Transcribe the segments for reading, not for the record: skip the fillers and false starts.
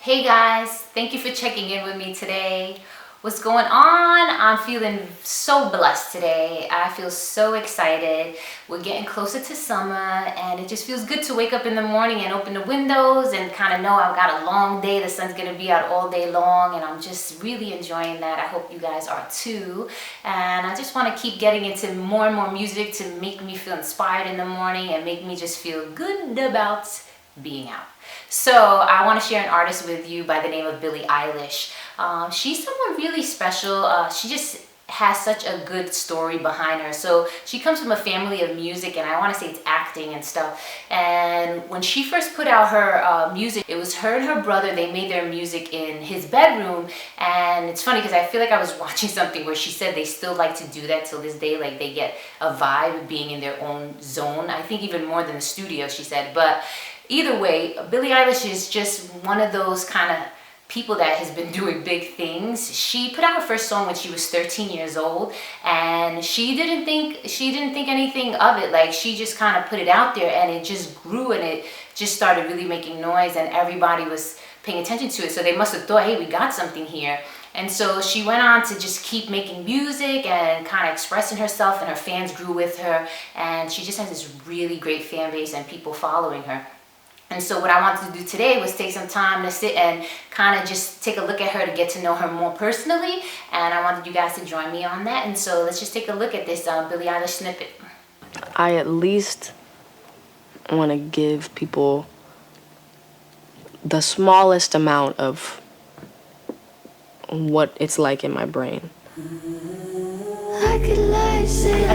Hey guys, thank you for checking in with me today. What's going on? I'm feeling so blessed today. I feel so excited. We're getting closer to summer and it just feels good to wake up in the morning and open the windows and kind of know I've got a long day. The sun's gonna be out all day long and I'm just really enjoying that. I hope you guys are too. And I just want to keep getting into more and more music to make me feel inspired in the morning and make me just feel good about being out. So I want to share an artist with you by the name of Billie Eilish. She's someone really special. She just has such a good story behind her. So she comes from a family of music, and I want to say it's acting and stuff. And when she first put out her music, it was her and her brother. They made their music in his bedroom. And it's funny because I feel like I was watching something where she said they still like to do that till this day. Like they get a vibe being in their own zone. I think even more than the studio, she said. But either way, Billie Eilish is just one of those kind of people that has been doing big things. She put out her first song when she was 13 years old, and she didn't think anything of it. Like she just kind of put it out there, and it just grew, and it just started really making noise, and everybody was paying attention to it. So they must have thought, hey, we got something here. And so she went on to just keep making music and kind of expressing herself, and her fans grew with her, and she just has this really great fan base and people following her. And so what I wanted to do today was take some time to sit and kind of just take a look at her to get to know her more personally. And I wanted you guys to join me on that. And so let's just take a look at this Billie Eilish snippet. I at least want to give people the smallest amount of what it's like in my brain. I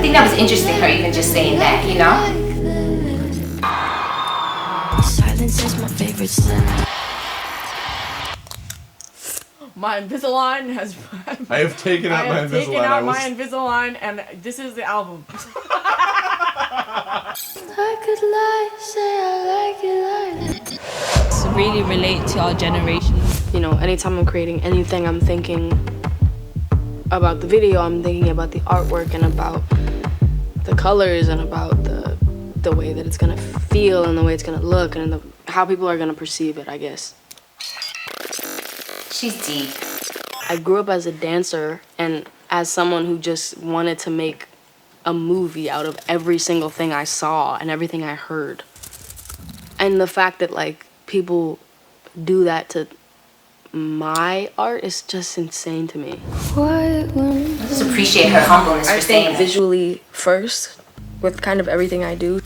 think that was interesting, her even just saying that, you know? Silence is my favorite sound. My Invisalign has. I have taken out my Invisalign. Taken out my Invisalign, and this is the album. I could lie, say I like it like To really relate to our generation. You know, anytime I'm creating anything, I'm thinking about the video, I'm thinking about the artwork and about the colors and about the way that it's gonna feel and the way it's gonna look and how people are gonna perceive it, I guess. She's deep. I grew up as a dancer and as someone who just wanted to make a movie out of every single thing I saw and everything I heard. And the fact that like people do that to my art is just insane to me. I just appreciate her humbleness for saying that. Visually first with kind of everything I do.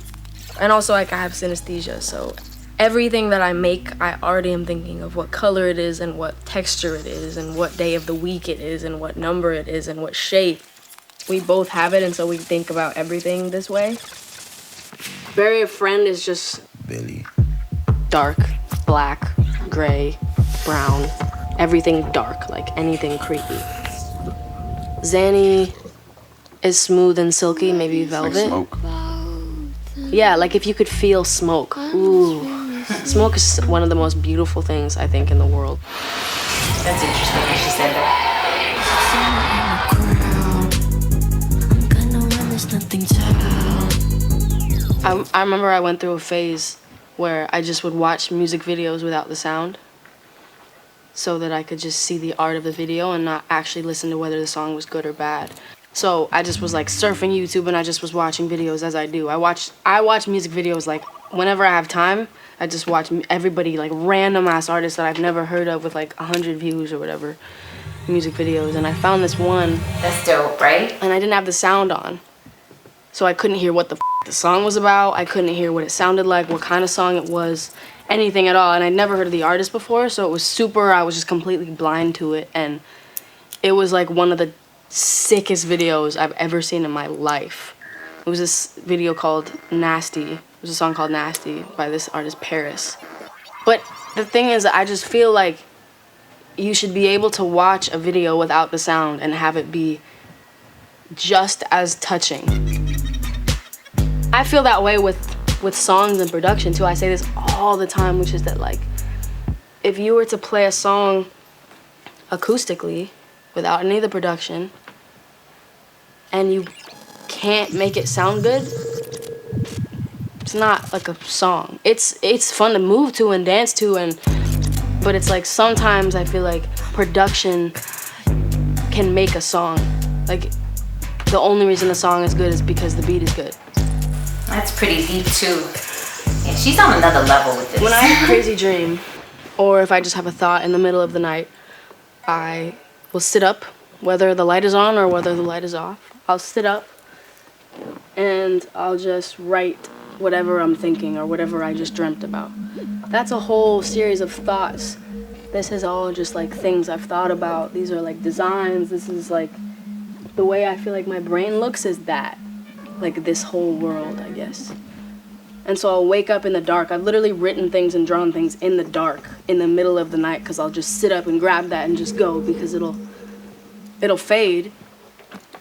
And also like I have synesthesia, so everything that I make, I already am thinking of what color it is and what texture it is and what day of the week it is and what number it is and what shape. We both have it, and so we think about everything this way. Bury a Friend is just Billy. Dark, black, gray, brown, everything dark, like anything creepy. Zanny is smooth and silky, maybe velvet. Like smoke. Yeah, like if you could feel smoke. Ooh. Smoke is one of the most beautiful things, I think, in the world. That's interesting that she said that. I remember I went through a phase where I just would watch music videos without the sound so that I could just see the art of the video and not actually listen to whether the song was good or bad. So I just was like surfing YouTube and I just was watching videos as I do. I watch music videos like whenever I have time. I just watch everybody, like random ass artists that I've never heard of with like 100 views or whatever, music videos. And I found this one. That's dope, right? And I didn't have the sound on. So I couldn't hear what the song was about. I couldn't hear what it sounded like, what kind of song it was, anything at all. And I'd never heard of the artist before, so it was I was just completely blind to it. And it was like one of the sickest videos I've ever seen in my life. It was this video called Nasty. It was a song called Nasty by this artist, Paris. But the thing is, I just feel like you should be able to watch a video without the sound and have it be just as touching. I feel that way with songs and production too. I say this all the time, which is that like, if you were to play a song acoustically without any of the production and you can't make it sound good, it's not like a song. It's fun to move to and dance to and But it's like sometimes I feel like production can make a song. Like the only reason a song is good is because the beat is good. That's pretty deep too. Yeah, she's on another level with this. When I have a crazy dream, or if I just have a thought in the middle of the night, I will sit up, whether the light is on or whether the light is off. I'll sit up and I'll just write whatever I'm thinking or whatever I just dreamt about. That's a whole series of thoughts. This is all just like things I've thought about. These are like designs. This is like the way I feel like my brain looks is that. Like this whole world, I guess. And so I'll wake up in the dark. I've literally written things and drawn things in the dark, in the middle of the night, because I'll just sit up and grab that and just go, because it'll fade.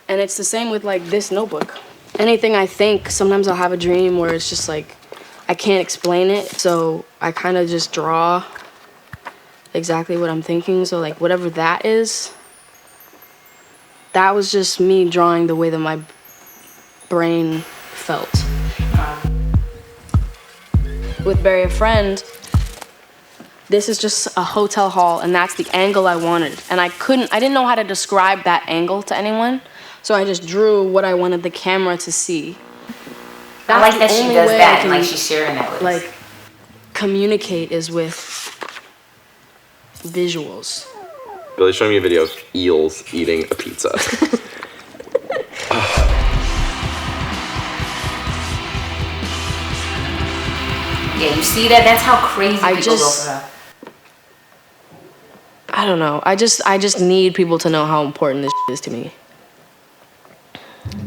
And it's the same with like this notebook. Anything I think, sometimes I'll have a dream where it's just like, I can't explain it, so I kind of just draw exactly what I'm thinking. So like whatever that is, that was just me drawing the way that my brain felt. With Bury a Friend, this is just a hotel hall, and that's the angle I wanted. And I didn't know how to describe that angle to anyone, so I just drew what I wanted the camera to see. I like that she does that and like she's sharing that with us. Like, communicate is with visuals. Billie's showing me a video of eels eating a pizza. Yeah, you see that? That's how crazy people go for her. I don't know. I just need people to know how important this is to me.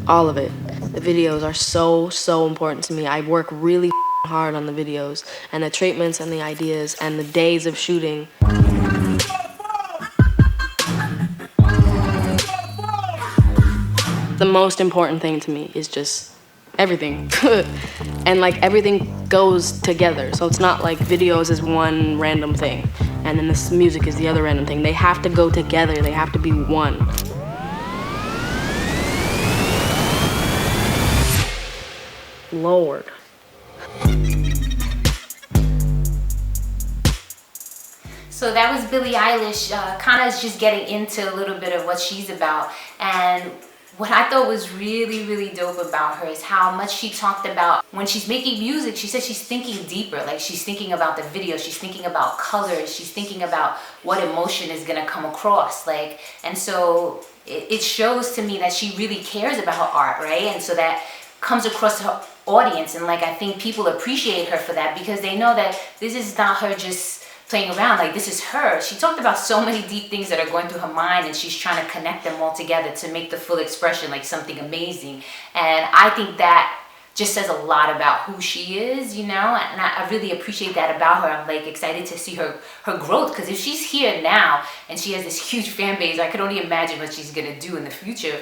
All of it. The videos are so important to me. I work really hard on the videos and the treatments and the ideas and the days of shooting. The most important thing to me is just everything. And like everything goes together. So it's not like videos is one random thing and then this music is the other random thing. They have to go together. They have to be one. Lord. So that was Billie Eilish, kind of just getting into a little bit of what she's about. And what I thought was really, really dope about her is how much she talked about when she's making music. She said she's thinking deeper, like she's thinking about the video, she's thinking about colors, she's thinking about what emotion is gonna come across. Like, and so it shows to me that she really cares about her art, right? And so that comes across to her audience, and like I think people appreciate her for that because they know that this is not her just playing around, like this is her. She talked about so many deep things that are going through her mind and she's trying to connect them all together to make the full expression like something amazing. And I think that just says a lot about who she is, you know, and I really appreciate that about her. I'm like excited to see her growth, because if she's here now and she has this huge fan base, I could only imagine what she's gonna do in the future.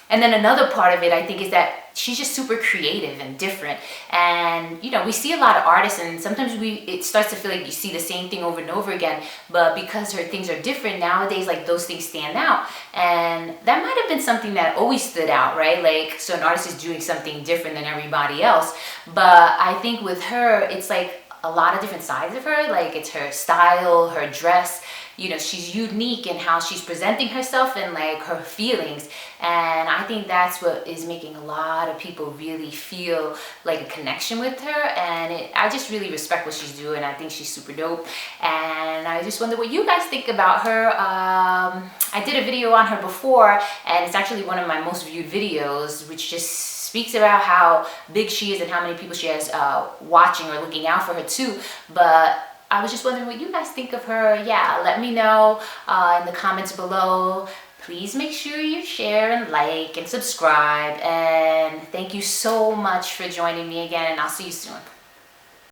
And then another part of it, I think, is that she's just super creative and different. And, you know, we see a lot of artists and sometimes it starts to feel like you see the same thing over and over again. But because her things are different nowadays, like those things stand out. And that might have been something that always stood out, right? Like, so an artist is doing something different than everybody else. But I think with her, it's like a lot of different sides of her. Like it's her style, her dress. You know, she's unique in how she's presenting herself and like her feelings. And I think that's what is making a lot of people really feel like a connection with her. And I just really respect what she's doing. I think she's super dope. And I just wonder what you guys think about her. I did a video on her before, and it's actually one of my most viewed videos, which just speaks about how big she is and how many people she has watching or looking out for her too. But I was just wondering what you guys think of her. Yeah, let me know in the comments below. Please make sure you share and like and subscribe. And thank you so much for joining me again, and I'll see you soon.